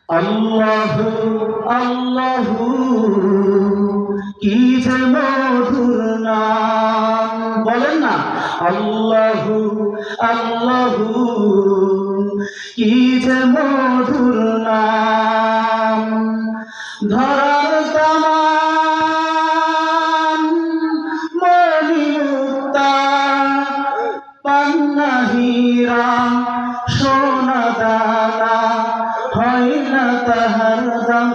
আল্লাহু আল্লাহু কি যে মধুর নাম, বলেন না আল্লাহু আল্লাহু কি যে মধুর নাম। ধরার তামান মণিমুক্তা পান্না হীরা সোনা দানা হয় না তাহার দাম।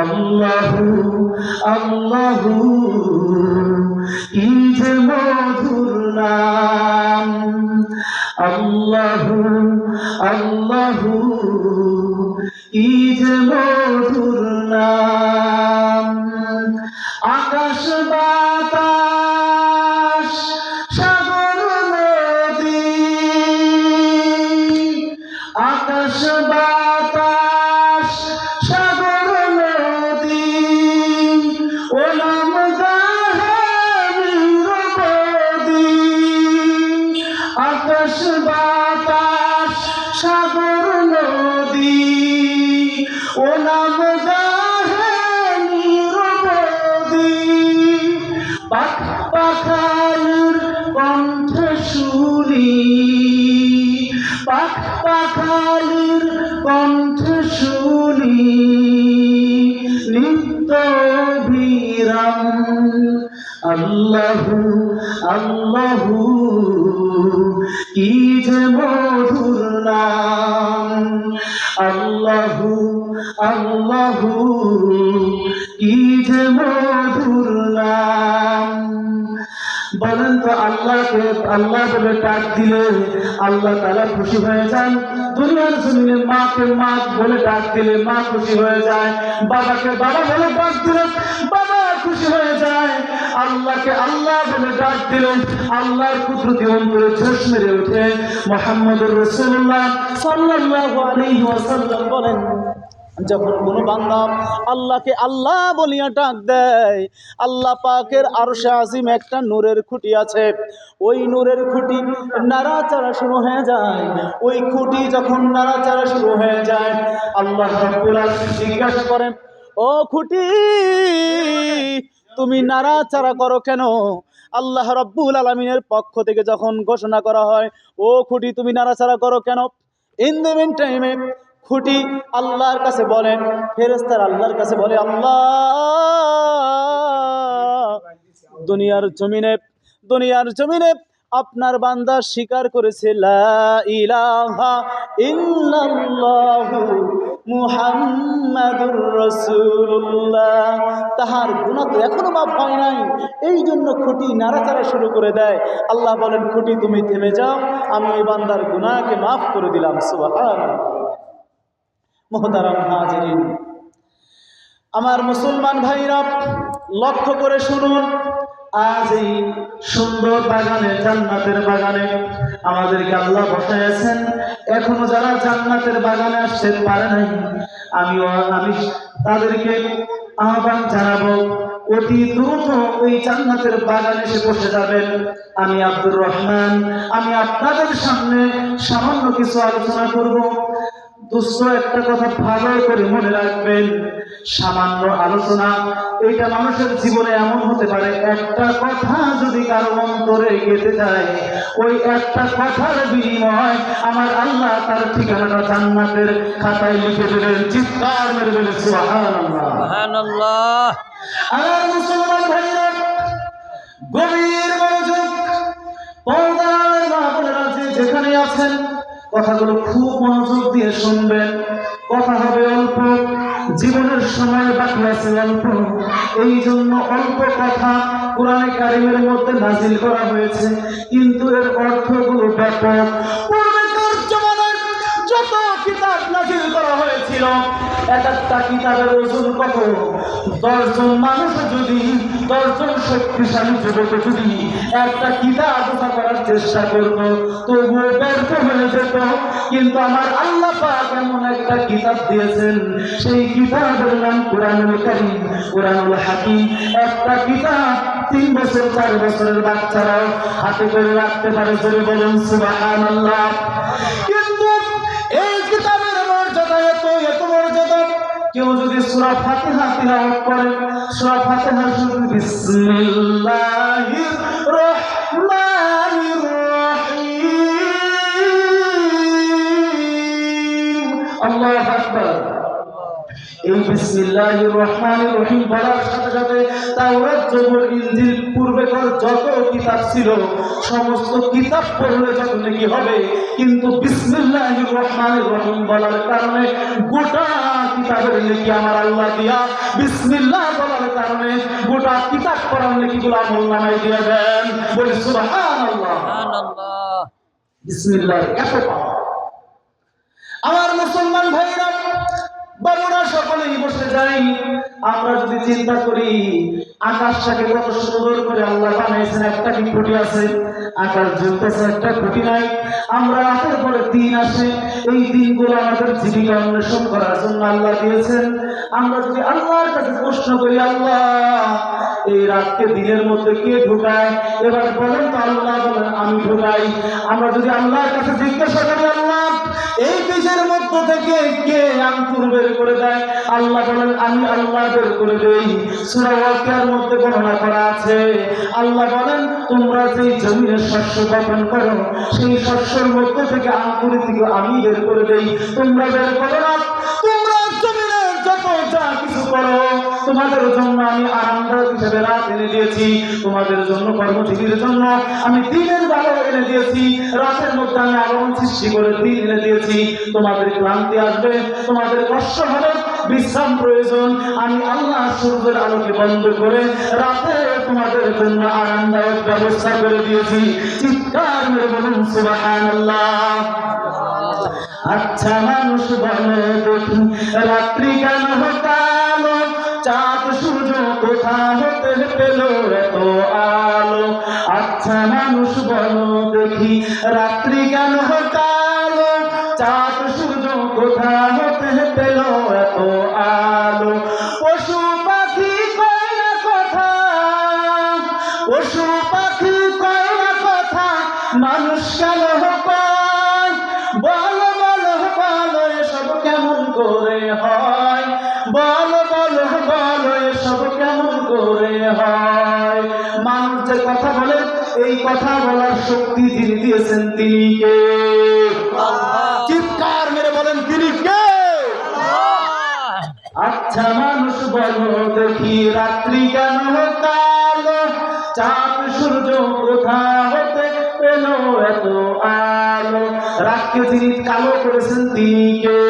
আল্লাহু আল্লাহু কি যে মধুর নাম। আল্লাহু আল্লাহু কি যে মধুর নাম। আকাশ বাতাস সাগর নদী, আকাশ বাতাস সাগর নদী ও নাম গাহে নিরবধি। আকাশ বাতাস সাগর নদী ও নাম গাহে নিরবধি। পাখ পাখালির কণ্ঠ শুনি, পাখ পাখালির কণ্ঠ শুনি নিত্য বিরাম। আল্লাহু আল্লাহু কি যে মধুর নাম। আল্লাহু আল্লাহু কি যে মধুর নাম। বলেন তো আল্লাহকে আল্লাহ বলে ডাক দিলে আল্লাহ তাআলা খুশি হয়ে যান। দুনিয়ার জমিনে মাকে মা বলে ডাক দিলে মা খুশি হয়ে যায়, বাবাকে বাবা বলে ডাক দিলে বাবা খুশি হয়ে যায়। আল্লাহকে আল্লাহ বলে ডাক দিলে আল্লাহর কুদরতি অন্তরে জোশ মেরে ওঠে। মুহাম্মদুর রাসূলুল্লাহ সাল্লাল্লাহু আলাইহি ওয়াসাল্লাম বলেন, যখন কোনো বান্দা আল্লাহকে আল্লাহ বলিয়া ডাক দেয়, আল্লাহ পাকের আরশে আজিম একটা নূরের খুঁটি আছে, ওই নূরের খুঁটি নাড়াচাড়া শুরু হয়ে যায়। ওই খুঁটি যখন নাড়াচাড়া শুরু হয়ে যায়, আল্লাহ রাব্বুল আলামিন জিজ্ঞাসা করেন, ও খুঁটি তুমি নাড়াচাড়া করো কেন? আল্লাহ রাব্বুল আলামিনের পক্ষ থেকে যখন ঘোষণা করা হয়, ও খুঁটি তুমি নাড়াচাড়া করো কেন? ইন দ্য মিন টাইমে খুঁটি আল্লাহর কাছে বলেন, ফেরেশতারা আল্লাহর কাছে বলে, আল্লাহ দুনিয়ার জমিনে আপনার বান্দা স্বীকার করেছে লা ইলাহা ইল্লাল্লাহু মুহাম্মাদুর রাসূলুল্লাহ, তাহার গুনাহ তো এখনো মাফ হয় নাই, এই জন্য খুঁটি নাড়াচাড়া শুরু করে দেয়। আল্লাহ বলেন, খুঁটি তুমি থেমে যাও, আমি এই বান্দার গুনাহকে মাফ করে দিলাম। সুবহানাল্লাহ। মুহতারাম হাজিরিন, আমার মুসলমান ভাইরা লক্ষ্য করে শুনুন, আজ এই সুন্দর বাগানে, জান্নাতের বাগানে আমাদেরকে আল্লাহ বসাইয়াছেন। এখনো যারা জান্নাতের বাগানে আসতে পারে নাই, আমি তাদেরকে আহ্বান জানাবো, অতি দ্রুত ওই জান্নাতের বাগানে এসে বসে যাবেন। আমি আব্দুর রহমান, আমি আপনাদের সামনে সামান্য কিছু আলোচনা করব। দোস্ত, একটা কথা ভালো করে মনে রাখবেন, সামান্য আলোচনা এটা মানুষের জীবনে এমন হতে পারে, একটা কথা যদি কারো অন্তরে গেঁথে যায়, ওই একটা কথার বিনিময় আমার আল্লাহ তার ঠিকানাটা জান্নাতের খাতায় লিখে দেবেন। চিৎকার মেরে বলে সুবহানাল্লাহ, সুবহানাল্লাহ। আর মুসলমান ভাইরা গভীর মনোযোগ, পর্দার মা বোনেরা যেখানে আছেন, কথাগুলো খুব মনোযোগ দিয়ে শুনবেন। কথা হবে অল্প, জীবনের সময় বাকি আছে অল্প, এই জন্য অল্প কথা কোরআনে কারিমের মধ্যে নাজিল করা হয়েছে, কিন্তু এর অর্থগুলো ব্যাপক। পূর্বেকার জমানায় যত কিতাব নাজিল করা হয়েছিল, এক একটা কিতাবের ওজন কত? 10 জন মানুষ যদি, 10 জন শক্তিশালী যুবক যদি একটা কিতাব রচনা করার চেষ্টা করত, তবুও ব্যর্থ হয়ে যেত। কিন্তু আমার আল্লাহ পাক এমন একটা কিতাব দিয়েছেন, সেই কিতাবের নাম কুরআনুল কারীম, কুরআনুল হাকীম। একটা কিতাব 3 বছর 4 বছরের বাচ্চারাও হাতে করে রাখতে পারে। জোরে বলুন সুবহানাল্লাহ। কিন্তু এই কিতাবের মর্যাদা যদি সূরা ফাতিহা তিলাওয়াত করেন, সূরা ফাতিহার শুরু বিসমিল্লাহির রহমানির রহিম, আল্লাহু আকবার। এই বিসমিল্লাহির রহমানির রহিম বলার সাথে সাথে তাওরাত, জবুর, ইনজিল পূর্বেকার যত কিতাব ছিল সমস্ত কিতাব পড়লে যত নেকি হবে, কিন্তু বিসমিল্লাহির রহমানির রহিম বলার কারণে গোটা কিতাবের নেকি আমার আল্লাহ দিয়া, বিসমিল্লাহ বলার কারণে গোটা কিতাব পড়ার নেকিগুলো আমলনামায় দিয়ে দেন। বলি সুবহানাল্লাহ। বিসমিল্লাহ এত পাওয়া। আমার মুসলমান ভাইরা, বাবুরা, সকলেই বসে যাই। আমরা যদি চিন্তা করি আকাশটাকে কত সুন্দর করে আল্লাহ বানাইছেন, একটা কি খুঁটি আছে? আকাশ জ্বলতেছে, একটা খুঁটি নাই। আমরা রাতের পরে দিন আসে, এই দিনগুলো আমাদের জীবিকা অন্বেষণ করার জন্য আল্লাহ দিয়েছেন। আমরা যদি আল্লাহর কাছে প্রশ্ন করি, আল্লাহ এই রাতকে দিনের মধ্যে কে ঢুকায়? এবার বলেন তো, আল্লাহ বলেন আমি ঢুকাই। আমরা যদি আল্লাহর কাছে জিজ্ঞাসা করি, আল্লাহ এই বীজের মধ্য থেকে কে আঙ্কুর বের করে দেয়? আল্লাহ বলেন আমি আল্লাহ বের করে দেই। সূরা ওয়াকিয়ার মধ্যে বর্ণনা করা আছে, আল্লাহ বলেন তোমরা যেই জমিনে শস্য বপন করো সেই শস্যের মধ্য থেকে আঙ্কুরিত আমি বের করে দেই, তোমরা বের করো না। তোমরা জমিনে যত যা কিছু করো তোমাদের জন্য আমি আরামদায়ক হিসেবে রাত এনে দিয়েছি, তোমাদের জন্য কর্মজীবীর জন্য আমি দিনের বেলা এনে দিয়েছি, রাতের মধ্যে আমি আলোড়ন সৃষ্টি করে দিন এনে দিয়েছি। তোমাদের ক্লান্তি আসবে, তোমাদের কষ্ট হবে, বিশ্রাম প্রয়োজন, আমি আল্লাহ সূর্যের আলোকে বন্ধ করে রাতে তোমাদের জন্য আরামদায়ক ব্যবস্থা করে দিয়েছি। চিৎকার মেরে বলুন সুবহানাল্লাহ। আচ্ছা মানুষ বলে দেখি রাত্রি কেন কালো, চাঁদ সূর্য কোথা হতে পেল এত আলো? আচ্ছা মানুষ বলো দেখি রাত্রি কেন কালো, চাঁদ সূর্য কোথা হতে পেল এত আলো? পশু পাখি কয় না কথা, পশু পাখি কয় না কথা, মানুষ কেন কয়? বলো বলো বলো এসব কেমন করে হয়? বলো বলো বলো এসব কেমন করে হয়? মানুষ যে কথা বলে, এই কথা বলার শক্তি যিনি দিয়েছেন তিনি কে? চিৎকার মেরে বলেন তিনি কে? আচ্ছা মানুষ বলো দেখি রাত্রি কেন কালো, চাঁদ সূর্য কোথা হতে পেল এত আলো? রাতকে যিনি কালো করেছেন তিনি কে?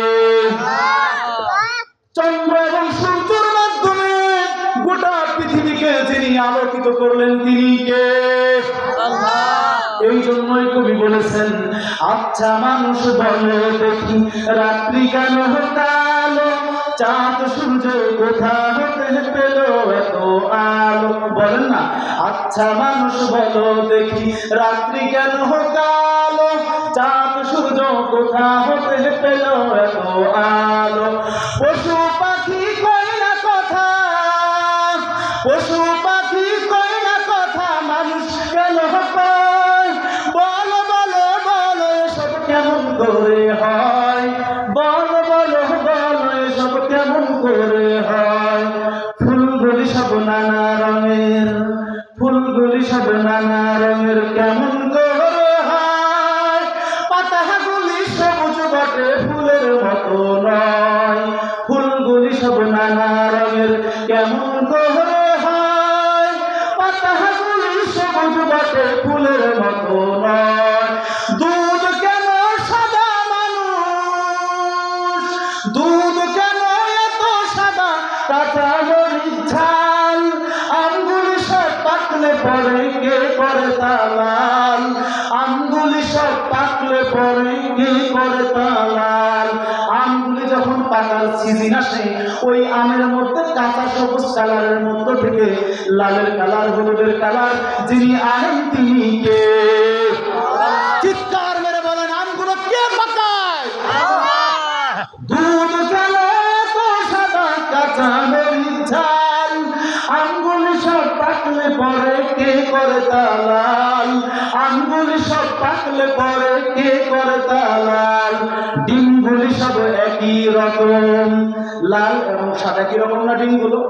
চন্দ্র এবং সূর্যের মাধ্যমে গোটা পৃথিবীকে যিনি আলোকিত করলেন তিনি কে? এই জন্যই কবি বলেছেন আচ্ছা মানুষ বলো দেখি রাত্রি কেন কালো, চাঁদ সূর্য কোথা হতে পেল এত আলো? বলেন না, আচ্ছা মানুষ বলো দেখি রাত্রি কেন কালো, চাঁদ সূর্য কোথা হতে পেল এত আলো? পশু পাখি কয় না কথা, পশু পাখি কয় না কথা, মানুষ কেন কয়? বলো বলো বলো এসব কেমন করে হয়? বলো বলো বলো এসব কেমন করে হয়? ফুলগুলি সব নানা রঙের, ফুলগুলি সব নানা রঙের কেমন করে হয়? পাতাগুলি সবুজ বটে ফুলের মতো নয়, ফুলগুলি সব নানা রঙের কেমন করে হয়? পাতাগুলি সবুজ বটে ফুলের মতো নয়। দুধ কেন সাদা মানুষ, দুধ কেন এত সাদা? কাঁচা মরিচ ঝাল, আমগুলি সব পাকলে পরে কে করে তা লাল? আমগুলি সব পাকলে পরে কে করে তা লাল? আমগুলি যখন পাকার সিজন আসে, ওই আমের মধ্যে কাঁচা সবুজ কালারের মধ্যে থেকে লালের কালার, হলুদের কালার যিনি আনেন তিনি কে? চিৎকার মেরে বলেন আমগুলো কে পাকায়? দুধ কেন এত সাদা? কাঁচা মরিচ ঝাল, আমগুলি সব পাকলে পরে কে করে তা লাল? আমগুলি সব পাকলে পরে কে করে তা লাল? ডিমগুলি সব একই রকম, লাল এবং সাদা কি রকম না ডিমগুলো?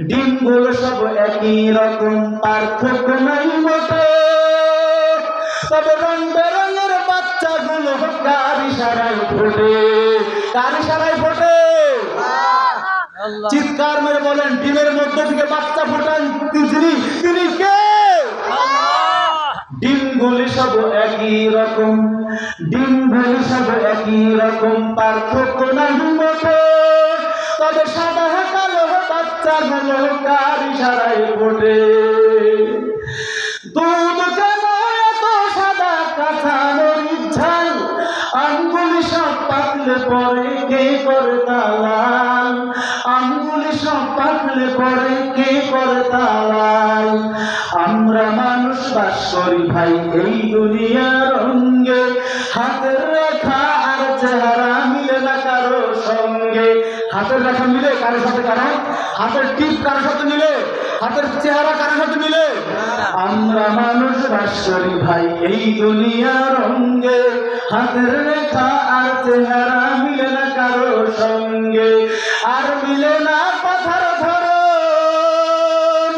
ডিমগুলো সব একই রকম, পার্থক্য নাই মোটে, তবে রং বেরঙের বাচ্চাগুলো কার ইশারায় ফোটে? কার ইশারায় ফোটে? চিৎকার মেরে বলেন, ডিমের মধ্যে থেকে বাচ্চা ফোটান তিনি কে? ডিমগুলি সব একই রকম, ডিমগুলি সব একই রকম, পার্থক্য নাই মোটে, তবে সাদা কালো বাচ্চাগুলো কার ইশারায় ফোটে? দুধ কেন এত সাদা, কাঁচা মরিচ ঝাল, আঙ্গুলি সব পাতলে পরে কে করে তালাল? আঙ্গুলি সব পাতলে পরে কে করে তালাল? আমরা মানুষ বাস করি ভাই এই দুনিয়ার রঙ্গে, হাতের রেখা আর চেহারা মিলে না কারো সঙ্গে। হাতের রেখা মিলে কারোর সাথে কারো? হাতের টিপ কারোর সাথে মিলে? হাতের চেহারা কারোর সাথে মিলে? আমরা মানুষ বাস করি ভাই এই দুনিয়ার রঙ্গে, হাতের রেখা আর চেহারা মিলে না কারো সঙ্গে। আর মিলে না কথার ধরন,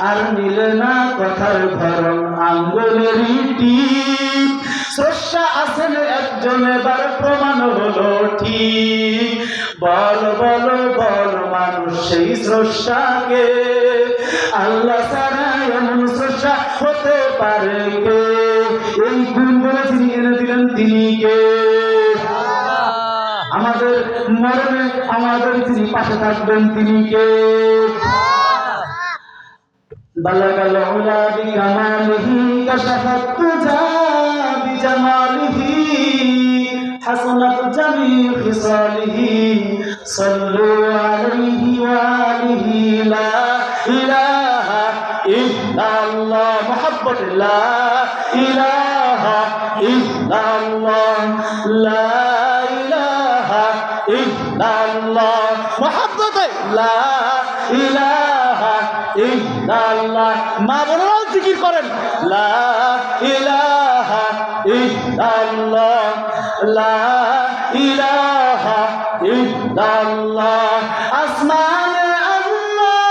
আর মিলে না কথার ধরন, আঙ্গুলের টিপ। স্রষ্টা আছেন একজন, এবার প্রমাণ হলো ঠিক। বল বল বল মানুষ সেই স্রষ্টাকে, আল্লাহ ছাড়া এমন স্রষ্টা হতে পারে কে? এই গুণগুলো যিনি এনে দিলেন তিনি কে? আমাদের মরণে আমাদের যিনি পাশে থাকবেন তিনি কে? বালাগাল উলা বিকামালিহি, কাশাফাত তুজা বিজামালিহি, হাসানাত জামি খিসালিহি, সাল্লু আলাইহি ওয়া আলিহি। লা ইলাহা ইল্লাল্লাহ, মুহাব্বত লা ইলাহা ইল্লাল্লাহ, লা ইলাহা ইল্লাল্লাহ, মুহাব্বত লা ইলাহা ইল্লাল্লাহ। মা বোনেরাও জিকির করেন, লা ইলাহা ইল্লাল্লাহ, লা ইলাহা ইল্লাল্লাহ। আসমানে আল্লাহ,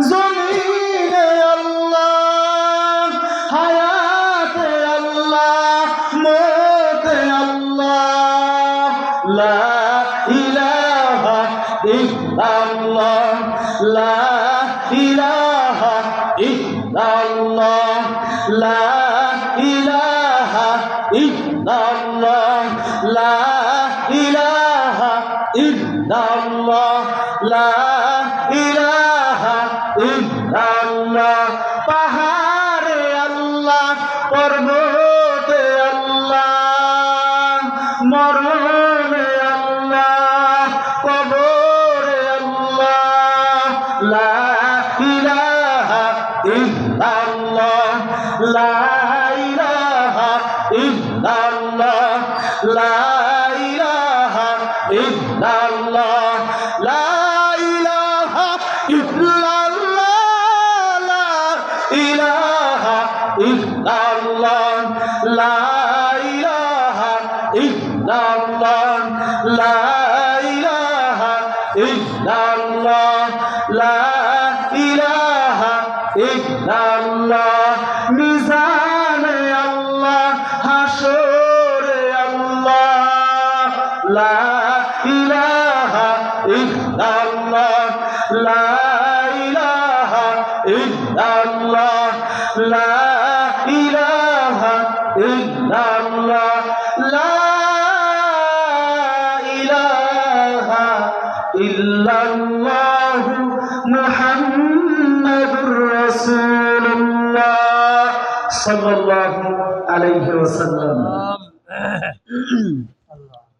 জমিনে আল্লাহ, হায়াতে আল্লাহ, মওতে আল্লাহ, লা ইলাহা ইল্লাল্লাহ, লা ইলাহা ইল্লাল্লাহ, লা ইলাহা ইল্লাল্লাহ, লা ইলাহা ইল্লাল্লাহ, লা ইলাহা ইল্লাল্লাহ। পাহাড়ে আল্লাহ, পর্বতে আল্লাহ, মরণে আল্লাহ, কবরে আল্লাহ, লা ইলাহা ইল্লাল্লাহ, লা ইলাহা ইল্লাল্লাহ, লা ইলাহা ইল্লাল্লাহ, লা ইলাহা ইল্লাল্লাহ, লা ইলাহা ইল্লাল্লাহ, লা ইলাহা ইল্লাল্লাহ, লা ইলাহা ইল্লাল্লাহ, লা ইলাহা ইল্লাল্লাহ। মিজানে আল্লাহ, হাসরে আল্লাহ, লা ইলাহা ইল্লাল্লাহ, লা ইলাহা ইল্লাল্লাহ, লা ইলাহা ইল্লাল্লাহ, লা ইলাহা ইল্লাল্লাহ, মুহাম্মাদুর রাসূলুল্লাহ সাল্লাল্লাহু আলাইহি ওয়াসাল্লাম।